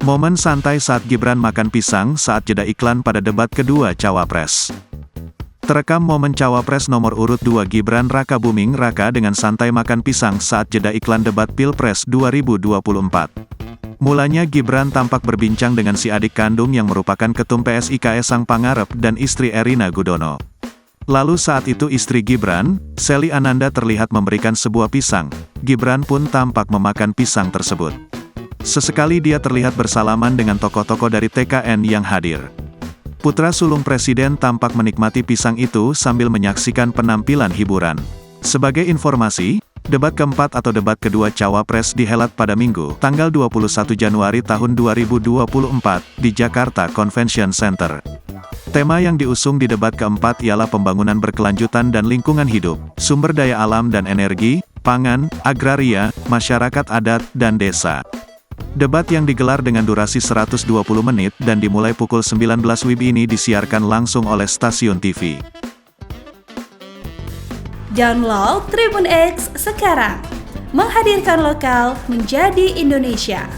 Momen santai saat Gibran makan pisang saat jeda iklan pada debat kedua Cawapres. Terekam momen Cawapres nomor urut 2 Gibran Raka Buming Raka dengan santai makan pisang saat jeda iklan debat Pilpres 2024. Mulanya Gibran tampak berbincang dengan si adik kandung yang merupakan Ketum PSI Kaesang Pangarep dan istri Erina Gudono. Lalu saat itu istri Gibran, Sally Ananda terlihat memberikan sebuah pisang. Gibran pun tampak memakan pisang tersebut. Sesekali dia terlihat bersalaman dengan tokoh-tokoh dari TKN yang hadir. Putra sulung presiden tampak menikmati pisang itu sambil menyaksikan penampilan hiburan. Sebagai informasi, debat keempat atau debat kedua Cawapres dihelat pada Minggu, tanggal 21 Januari tahun 2024, di Jakarta Convention Center. Tema yang diusung di debat keempat ialah pembangunan berkelanjutan dan lingkungan hidup, sumber daya alam dan energi, pangan, agraria, masyarakat adat, dan desa. Debat yang digelar dengan durasi 120 menit dan dimulai pukul 19 WIB ini disiarkan langsung oleh stasiun TV. Download Tribun X sekarang, menghadirkan lokal menjadi Indonesia.